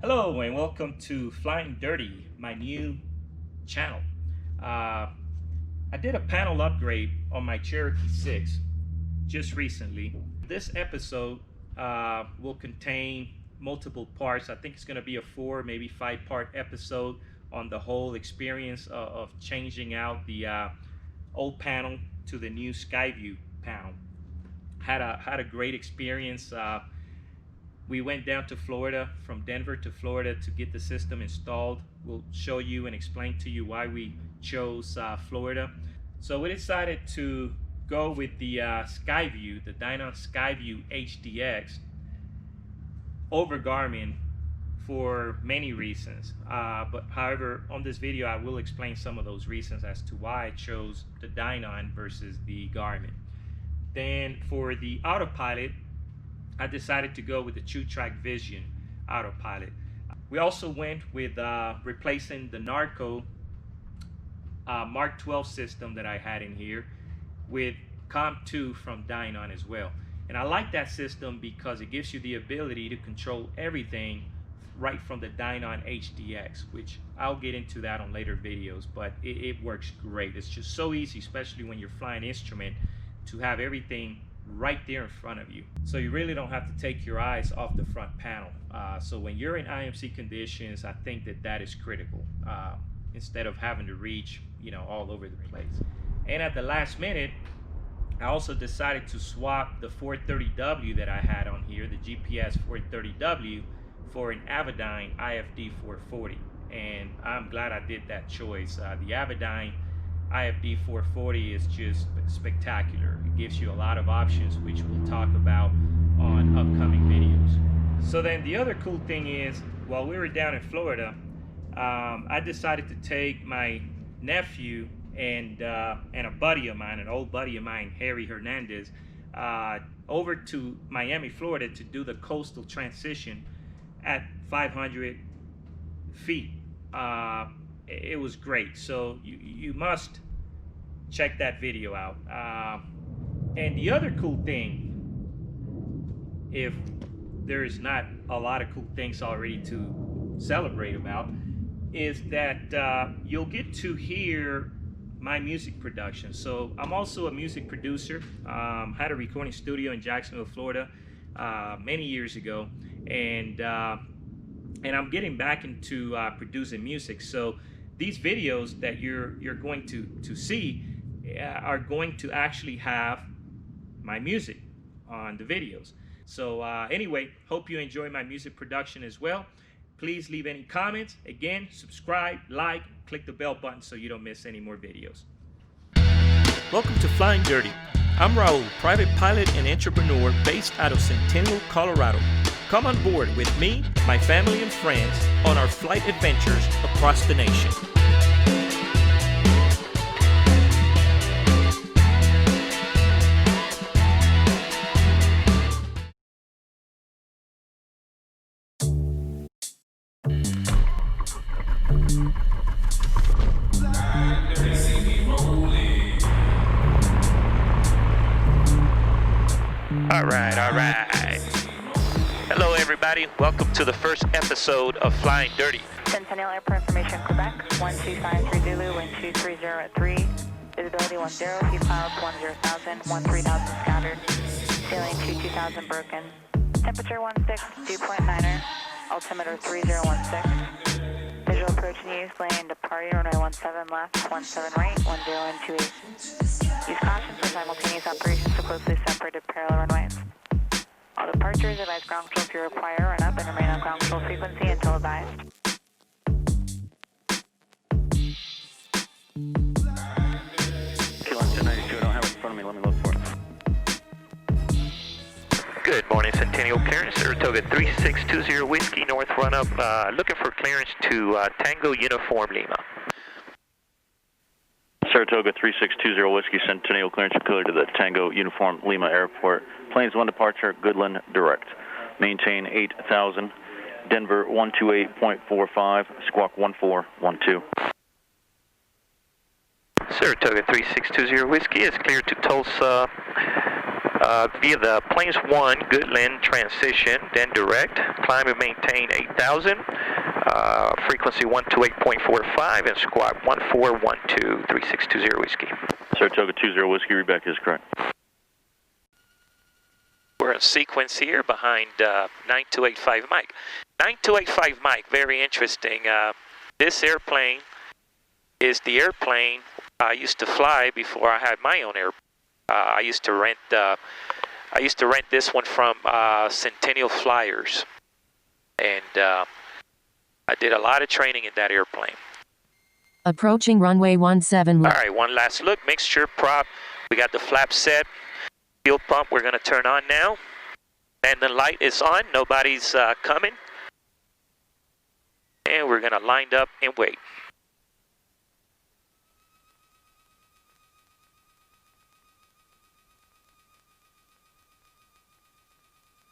Hello and welcome to Flying Dirty, my new channel. I did a panel upgrade on my Cherokee 6 just recently. This episode will contain multiple parts. I think it's going to be a 4, maybe 5-part episode on the whole experience of changing out the old panel to the new Skyview panel. Had a great experience. We went down to Florida, from Denver to Florida, to get the system installed. We'll show you and explain to you why we chose Florida. So we decided to go with the Skyview, the Dynon Skyview HDX over Garmin for many reasons. But however, on this video, I will explain some of those reasons as to why I chose the Dynon versus the Garmin. Then for the autopilot, I decided to go with the Trutrak Vizion autopilot. We also went with replacing the Narco Mark 12 system that I had in here with Com from Dynon as well. And I like that system because it gives you the ability to control everything right from the Dynon HDX, which I'll get into that on later videos, but it works great. It's just so easy, especially when you're flying instrument, to have everything right there in front of you, so you really don't have to take your eyes off the front panel. So when you're in IMC conditions, I think that is critical, instead of having to reach all over the place. And at the last minute, I also decided to swap the 430W that I had on here, the GPS 430W, for an Avidyne IFD440, and I'm glad I did that choice. The Avidyne IFD440 is just spectacular. It gives you a lot of options, which we'll talk about on upcoming videos. So then the other cool thing is, while we were down in Florida, I decided to take my nephew and a buddy of mine, an old buddy of mine, Harry Hernandez, over to Miami, Florida, to do the coastal transition at 500 feet. It was great, so you must check that video out. And the other cool thing, if there's not a lot of cool things already to celebrate about, is that you'll get to hear my music production. So I'm also a music producer. Had a recording studio in Jacksonville, Florida, many years ago, and I'm getting back into producing music. So these videos that you're going to see are going to actually have my music on the videos. So anyway, hope you enjoy my music production as well. Please leave any comments. Again, subscribe, like, click the bell button so you don't miss any more videos. Welcome to Flying Dirty. I'm Raul, private pilot and entrepreneur based out of Centennial, Colorado. Come on board with me, my family, and friends on our flight adventures across the nation. All right. Hello, everybody. Welcome to the first episode of Flying Dirty. Centennial Airport Information, Quebec, 1253 Zulu, wind 230 at 3, visibility 10, keep clouds 10,000, 13,000 scattered, ceiling 22,000 broken, temperature 16, dew point 9er, altimeter 3016, visual approach news, lane departing, runway 17 left, 17 right, 1028. Use caution for simultaneous operations to closely separated parallel runways. All departures, advise ground control if you require, run up and remain on ground control frequency until advised. I don't have it in front of me. Let me look for it. Good morning, Centennial clearance, Saratoga 3620 Whiskey North run up, looking for clearance to Tango Uniform Lima. Saratoga 3620 Whiskey, Centennial clearance clear to the Tango Uniform Lima Airport. Planes 1 departure, Goodland direct. Maintain 8,000. Denver 128.45, squawk 1412. Saratoga 3620 Whiskey is cleared to Tulsa via the planes 1, good land transition, then direct. Climb and maintain 8,000. Frequency 128.45 and squawk 1412 3620 Whiskey. Saratoga 20 Whiskey, read is correct. We're in sequence here behind 9285 Mike. 9285 Mike, very interesting. This airplane is the airplane I used to fly before I had my own airplane. I used to rent this one from Centennial Flyers, and I did a lot of training in that airplane. Approaching runway 17 left. All right, one last look. Mixture prop. We got the flap set. Fuel pump we're going to turn on now. And the light is on. Nobody's coming. And we're going to line up and wait.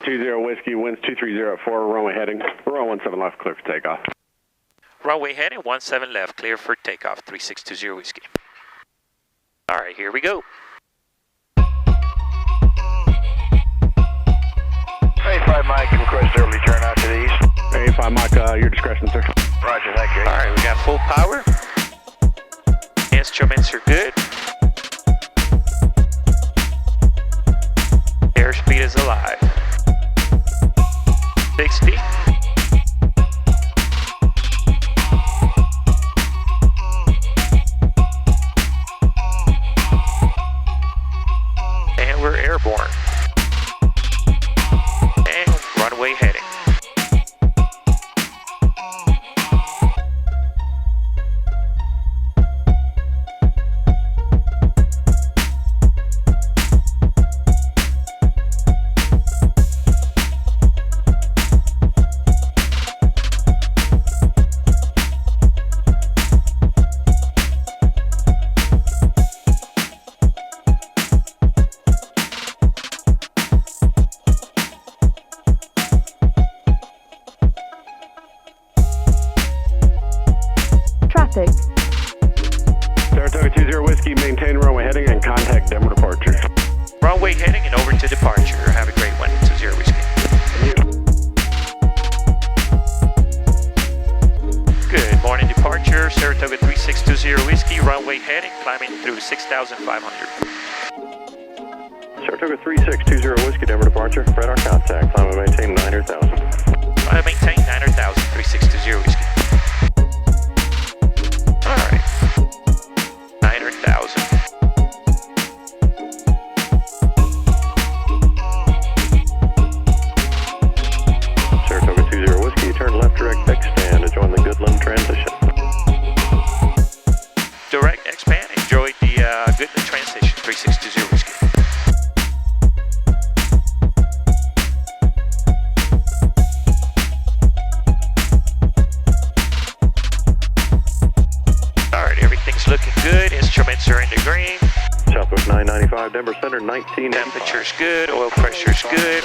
Whiskey, winds 230 at 4, runway heading. Runway 17 left, clear for takeoff. Runway heading, 17 left, clear for takeoff, 3620 Whiskey. All right, here we go. 85 Mike, request early turn out to the east. 85 Mike, your discretion, sir. Roger, thank you. All right, we got full power. Instruments are good. Airspeed is alive. 60. And we're airborne. And runway heading. Traffic. Saratoga 20 Whiskey, maintain runway heading and contact Denver departure. Runway heading and over to departure. Have a great one. 20 Whiskey. Good morning, departure. Saratoga 3620 Whiskey. Runway heading, climbing through 6,500. Saratoga 3620 Whiskey, Denver departure. Radar contact, climb and maintain 900,000. Climb and maintain 900,000. 3620 Whiskey. All right. 900,000. Saratoga 20 Whiskey, turn left direct X-stand to join the Goodland transition. Direct expand. Enjoy the Goodland transition. 3620 Whiskey. All right, everything's looking good. Instruments are in the green. Southwest 995, Denver Center 19. Temperature's good. Oil pressure's good.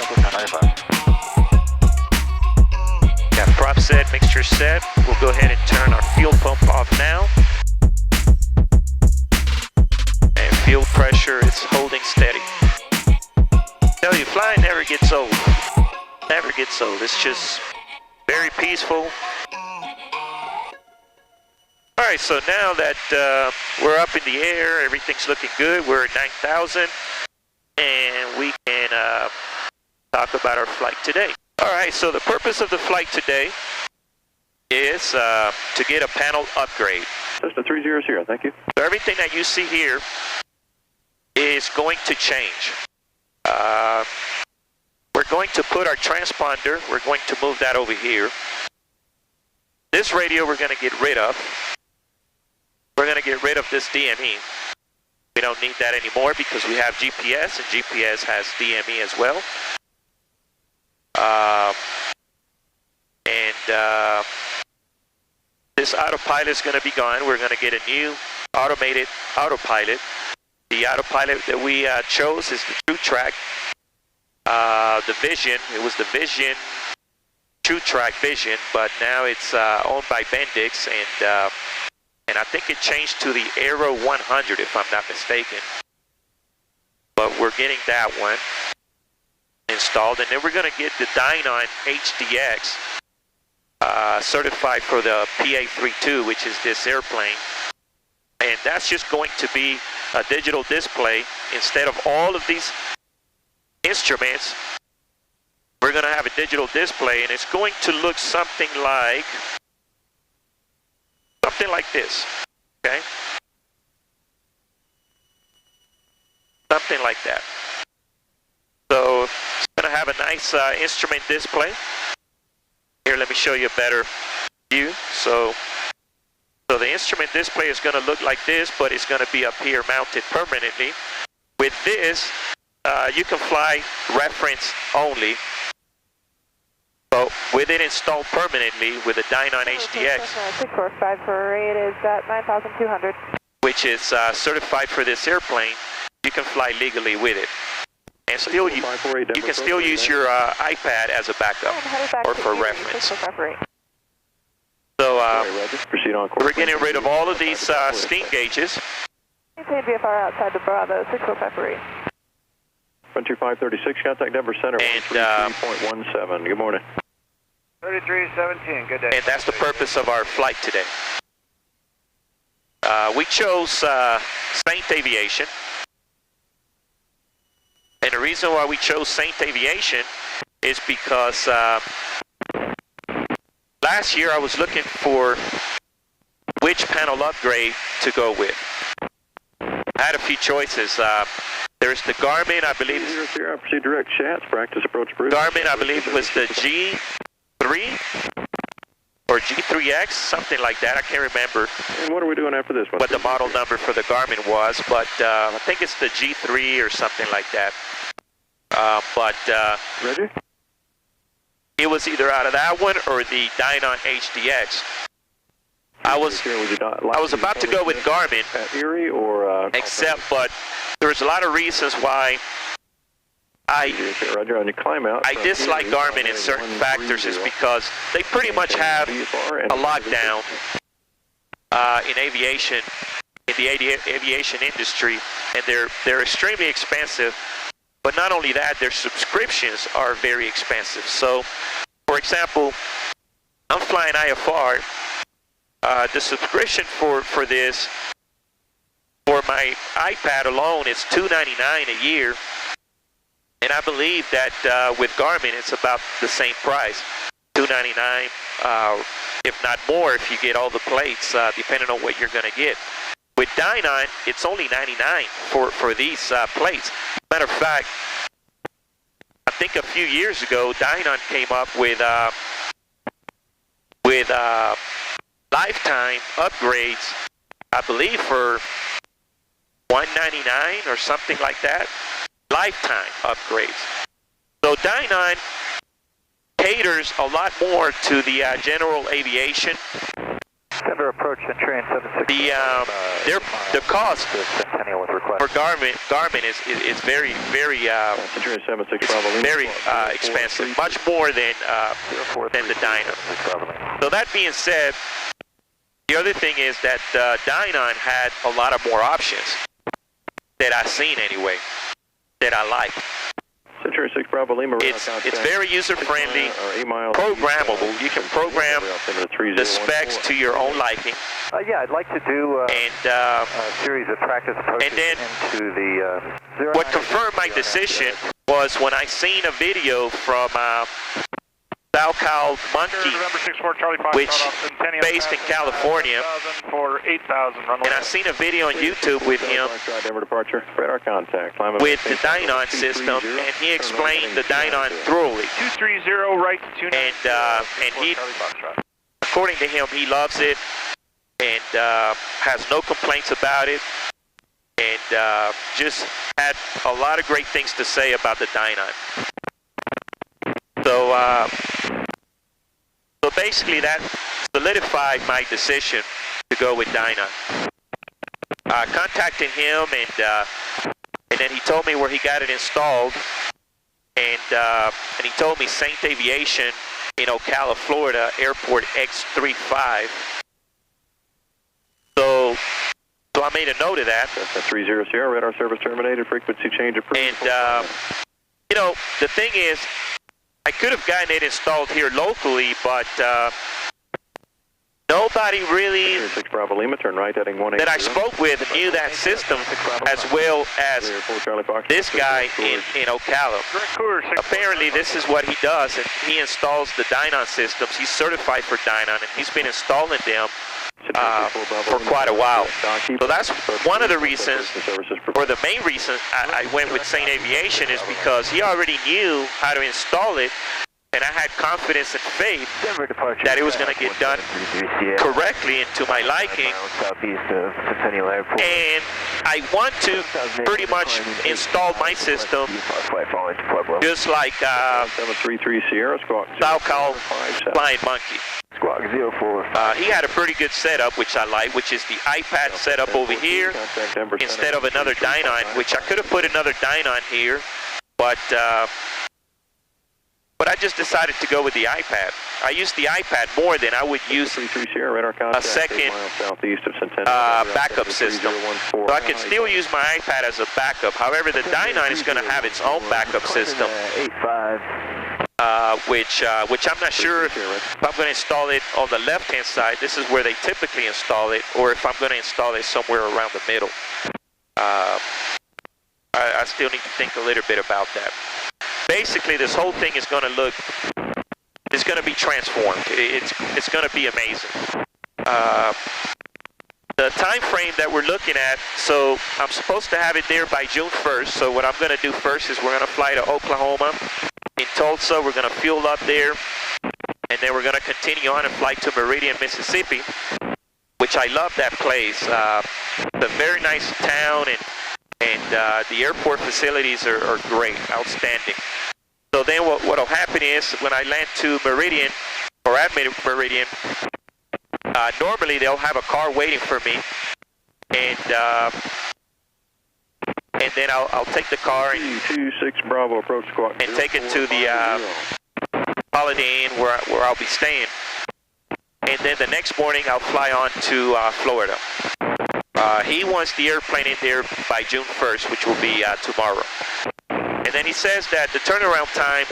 Got prop set, mixture set. We'll go ahead and turn our fuel pump off now. And fuel pressure is holding steady. Tell you, flying never gets old. Never gets old. It's just very peaceful. All right, so now that we're up in the air, everything's looking good. We're at 9,000, and we can talk about our flight today. All right, so the purpose of the flight today is to get a panel upgrade. Cessna 300, thank you. So everything that you see here is going to change. We're going to put our transponder, we're going to move that over here. This radio we're going to get rid of. We're going to get rid of this DME. We don't need that anymore because we have GPS, and GPS has DME as well. This autopilot is going to be gone. We're going to get a new automated autopilot. The autopilot that we chose is the Trutrak, the Vizion. It was the Vizion, Trutrak Vizion, but now it's owned by Bendix, and I think it changed to the Aero 100 if I'm not mistaken. But we're getting that one installed, and then we're going to get the Dynon HDX certified for the PA32, which is this airplane. And that's just going to be a digital display. Instead of all of these instruments, we're going to have a digital display, and it's going to look something like this, okay? Something like that. So it's going to have a nice instrument display. Here, let me show you a better view. So the instrument display is going to look like this, but it's going to be up here mounted permanently. With this, you can fly reference only. So with it installed permanently with a Dynon HDX, 6454, it is at 9,200. which is certified for this airplane, you can fly legally with it. And still, you can still use your iPad as a backup or for reference. So we're getting rid of all of these steam gauges. Maintain VFR outside the Bravo, 6453. Frontier 536, contact Denver Center, And, 133.17. Good morning. 3317, good day. And that's the purpose of our flight today. We chose Saint Aviation. And the reason why we chose Saint Aviation is because last year I was looking for which panel upgrade to go with. I had a few choices. There's the Garmin, I believe. Proceed direct shots, practice approach Bruce. Garmin, I believe, was the G3 or G3X, something like that. I can't remember And what are we doing after this one? what the model number for the Garmin was, but I think it's the G3 or something like that. Ready? It was either out of that one or the Dynon HDX. I was about to go with Garmin, At Erie or but there was a lot of reasons why I Roger, on your climb out. I dislike Garmin in certain factors is because they pretty much have a lockdown in aviation, in the aviation industry, and they're extremely expensive. But not only that, their subscriptions are very expensive. So, for example, I'm flying IFR. The subscription for this, for my iPad alone, is $299 a year. And I believe that with Garmin, it's about the same price, $299, if not more, if you get all the plates, depending on what you're going to get. With Dynon, it's only $99 for these plates. Matter of fact, I think a few years ago, Dynon came up with lifetime upgrades, I believe for $199 or something like that. Lifetime upgrades. So Dynon caters a lot more to the general aviation. Denver approach and train 76. The cost for Garmin is very expensive, much more than the Dynon. So that being said, the other thing is that Dynon had a lot of more options that I've seen anyway, that I like. Century 6 Bravo Lima. It's very user-friendly, programmable. You can program the specs to your own liking. Yeah, I'd like to do a series of practice approaches and then into the what confirmed my decision was when I seen a video from Salcal Monkey, which based in California, and I seen a video on YouTube with him with the Dynon system, and he explained the Dynon thoroughly. 230 right to 29. And he, according to him, he loves it and has no complaints about it, and just had a lot of great things to say about the Dynon. So basically that solidified my decision to go with Dynon. Contacted him, and then he told me where he got it installed, and he told me Saint Aviation in Ocala, Florida, Airport X35. So I made a note of that. Cessna 30 Sierra, radar service terminated, frequency change approved. And, you know, the thing is, I could have gotten it installed here locally, but nobody really Bravo Lima, turn right, heading 18. that I spoke with knew that system as well as this guy in Ocala. Apparently, this is what he does, and he installs the Dynon systems. He's certified for Dynon, and he's been installing them for quite a while. So that's one of the reasons, or the main reason I went with Saint Aviation, is because he already knew how to install it, and I had confidence and faith that it was going to get done correctly and to my liking. And I want to pretty much install my system just like Ktul Flying Monkey. He had a pretty good setup, which I like, which is the iPad setup over here instead of another Dynon, which I could have put another Dynon here, but I just decided to go with the iPad. I use the iPad more than I would use a second backup system. So I can still use my iPad as a backup. However, the Dynon is going to have its own backup system, which I'm not sure if I'm going to install it on the left-hand side. This is where they typically install it, or if I'm going to install it somewhere around the middle. I still need to think a little bit about that. Basically, this whole thing is going to look, it's going to be transformed. It's going to be amazing. The time frame that we're looking at, so I'm supposed to have it there by June 1st. So what I'm going to do first is we're going to fly to Oklahoma. In Tulsa, we're going to fuel up there, and then we're going to continue on and fly to Meridian, Mississippi, which I love that place. It's a very nice town, and the airport facilities are great, outstanding. So then what will happen is when I land to Meridian, or at Meridian, normally they'll have a car waiting for me, and then I'll take the car and 26 Bravo approach squawk and take it to the Holiday Inn where I'll be staying. And then the next morning I'll fly on to Florida. He wants the airplane in there by June 1st, which will be tomorrow. And then he says that the turnaround time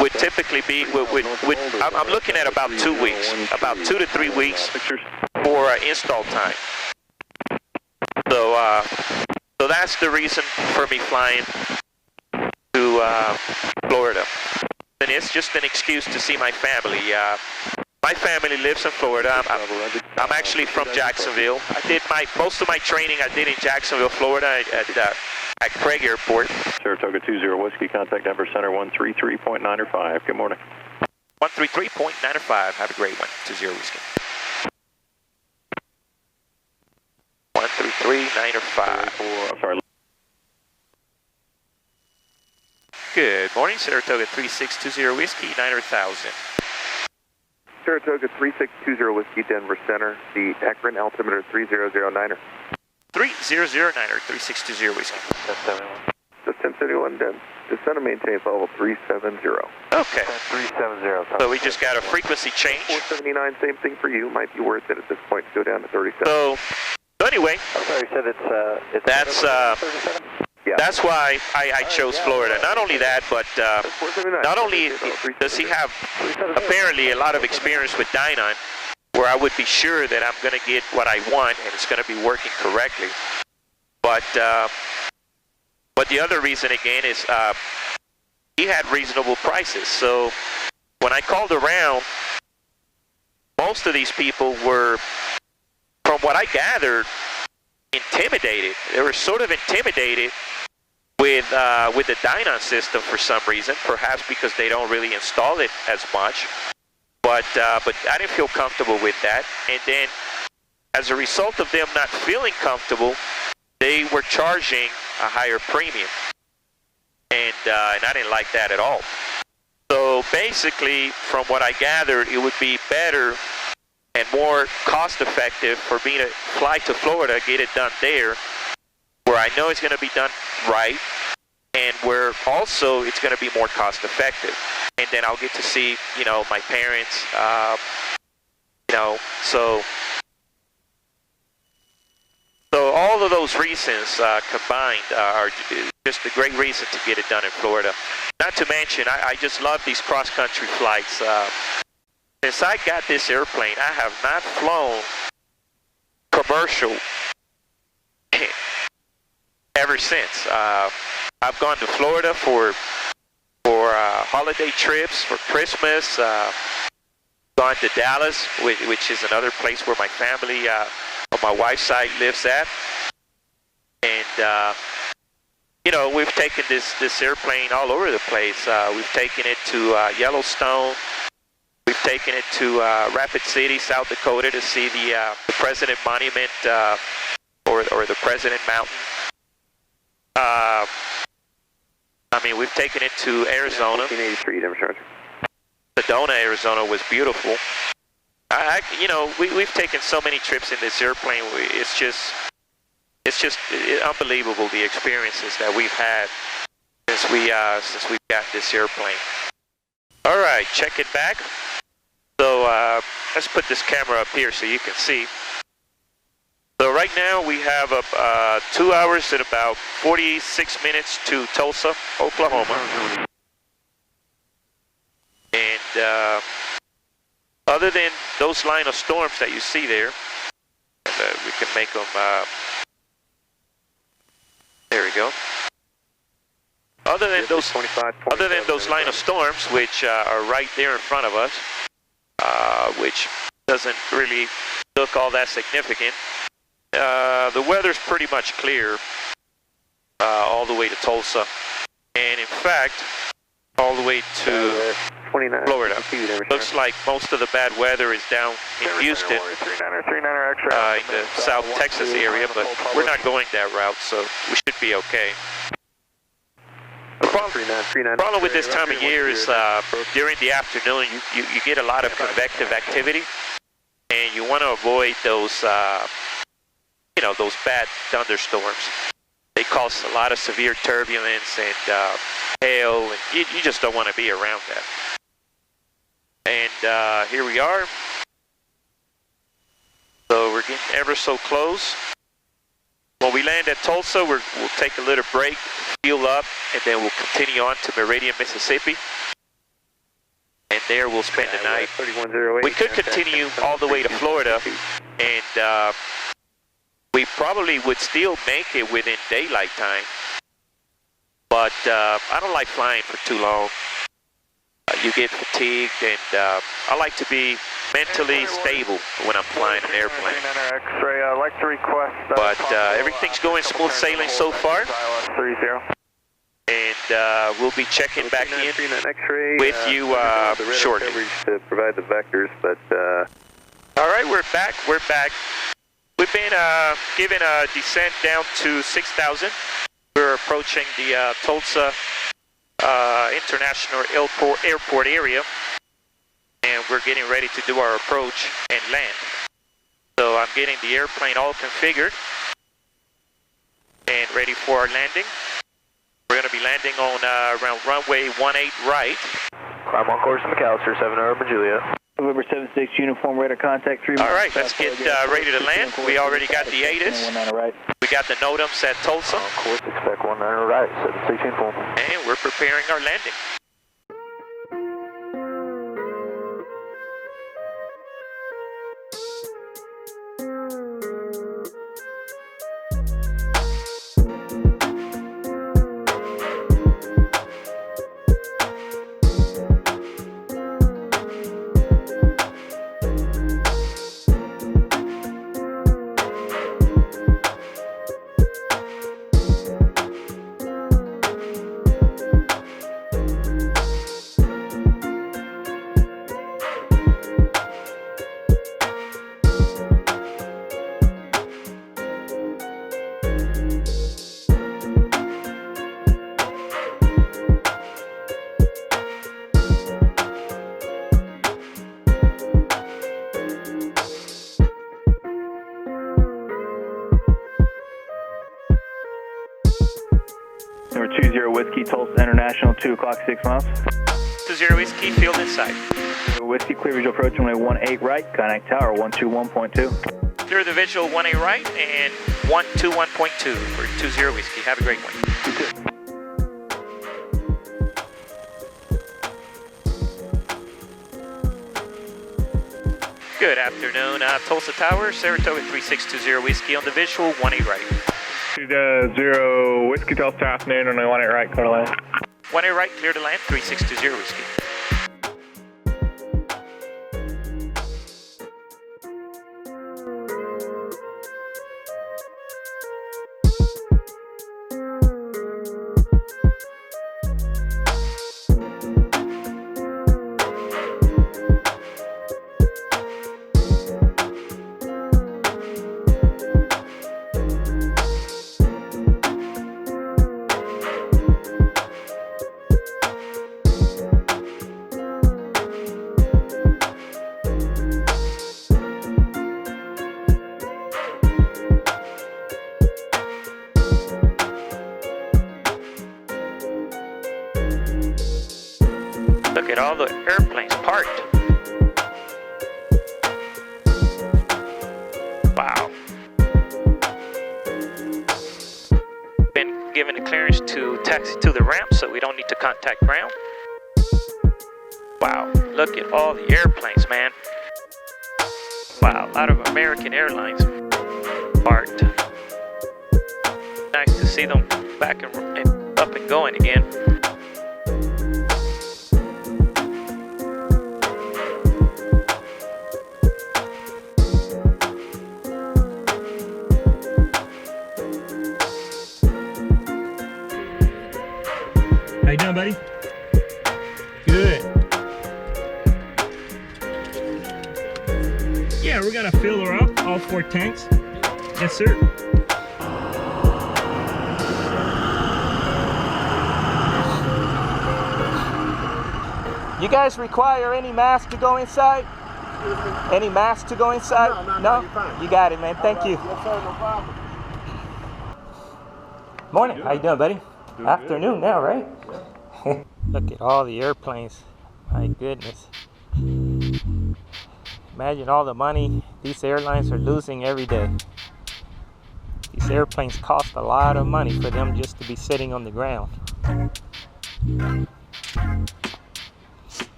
would typically be, I'm looking at about 2 weeks, about 2 to 3 weeks for install time. So that's the reason for me flying to Florida. And it's just an excuse to see my family. My family lives in Florida. I'm actually from Jacksonville. I did most of my training I did in Jacksonville, Florida at Craig Airport. Saratoga 20 Whiskey, contact Denver Center 133.905. Good morning. 133.905. Have a great one. 20 Whiskey. 133.905. I'm sorry. Good morning, Saratoga 3620 Whiskey, 900,000. Saratoga 3620 Whiskey, Denver Center, the Akron altimeter 3009er. 3009er, 3620 Whiskey. Just 1071 Den. Descend and maintain level 370. Okay. 370. So we just got a frequency change. 479, same thing for you. Might be worth it at this point to go down to 37. So anyway, you said it's that's why I chose Florida. Not only that, but not only does he have apparently a lot of experience with Dynon, where I would be sure that I'm going to get what I want and it's going to be working correctly. But the other reason again is he had reasonable prices. So when I called around, most of these people were, from what I gathered, intimidated. They were sort of intimidated with the Dynon system for some reason, perhaps because they don't really install it as much. But I didn't feel comfortable with that. And then, as a result of them not feeling comfortable, they were charging a higher premium, and I didn't like that at all. So basically, from what I gathered, it would be better and more cost-effective for me to fly to Florida, get it done there, where I know it's going to be done right, and where also it's going to be more cost-effective. And then I'll get to see, my parents, so So all of those reasons combined are just a great reason to get it done in Florida. Not to mention, I just love these cross-country flights. Since I got this airplane, I have not flown commercial ever since. I've gone to Florida for holiday trips, for Christmas. Gone to Dallas, which is another place where my family on my wife's side lives at. And you know, we've taken this airplane all over the place. We've taken it to Yellowstone. We've taken it to Rapid City, South Dakota, to see the President Monument or the President Mountain. I mean, we've taken it to Arizona. 1483, Denver Charger. Sedona, Arizona was beautiful. You know, we've taken so many trips in this airplane. It's just unbelievable, the experiences that we've had since we got this airplane. All right, check it back. So let's put this camera up here so you can see. So right now we have 2 hours and about 46 minutes to Tulsa, Oklahoma. And other than those line of storms that you see there, we can make them, there we go. Other than those line of storms, which are right there in front of us, which doesn't really look all that significant, the weather's pretty much clear all the way to Tulsa, and in fact, all the way to Florida. Looks like most of the bad weather is down in Houston, in the South Texas area, but we're not going that route, so we should be okay. The problem with this time of year is during the afternoon, you get a lot of convective activity, and you want to avoid those, you know, those bad thunderstorms. They cause a lot of severe turbulence and hail, and you just don't want to be around that. And here we are. So we're getting ever so close. When we land at Tulsa, we'll take a little break, fuel up, and then we'll continue on to Meridian, Mississippi. And there we'll spend the night. We could continue all the way to Florida, and we probably would still make it within daylight time. But I don't like flying for too long. You get fatigued, and I like to be mentally stable when I'm flying an airplane. But everything's going smooth sailing so far. And we'll be checking back in with you shortly. To provide the vectors, but all right, we're back. We've been given a descent down to 6,000. We're approaching the Tulsa International Airport area, and we're getting ready to do our approach and land. So I'm getting the airplane all configured and ready for our landing. We're going to be landing on around runway 18 right. Climb on course to McAllister, 7 Urban Julia. November 76 uniform radar contact 3. All right, let's get ready to land. We already got the ATIS. We got the NOTAMs at Tulsa. On course, expect 19 right, 76 uniform. And we're preparing our landing. Number 20 Whiskey, Tulsa International, 2 o'clock, 6 miles. 20 Whiskey, field in sight. Whiskey, clear visual approach, runway 18 right, contact tower 121.2. under the visual 1A right and 121.2 for 20 Whiskey. Have a great one. Good afternoon, Tulsa Tower, Saratoga 3620 Whiskey on the visual 1A right. 20 Whiskey Tulsa afternoon on the 1A right, clear to land. 1A right, clear to land, 3620 Whiskey. Look at all the airplanes parked. Wow. Been given the clearance to taxi to the ramp, so we don't need to contact ground. Wow, look at all the airplanes, man. Wow, a lot of American Airlines parked. Nice to see them back and up and going again. How you doing, buddy? Good. Yeah, we're gonna fill her up, all 4 tanks. Yes, sir. You guys require any mask to go inside? Any mask to go inside? No? You're fine. You got it, man. Thank you. Yes, sir, no problem. Morning. How you doing, buddy? Afternoon now, right? Look at all the airplanes. My goodness. Imagine all the money these airlines are losing every day. These airplanes cost a lot of money for them just to be sitting on the ground.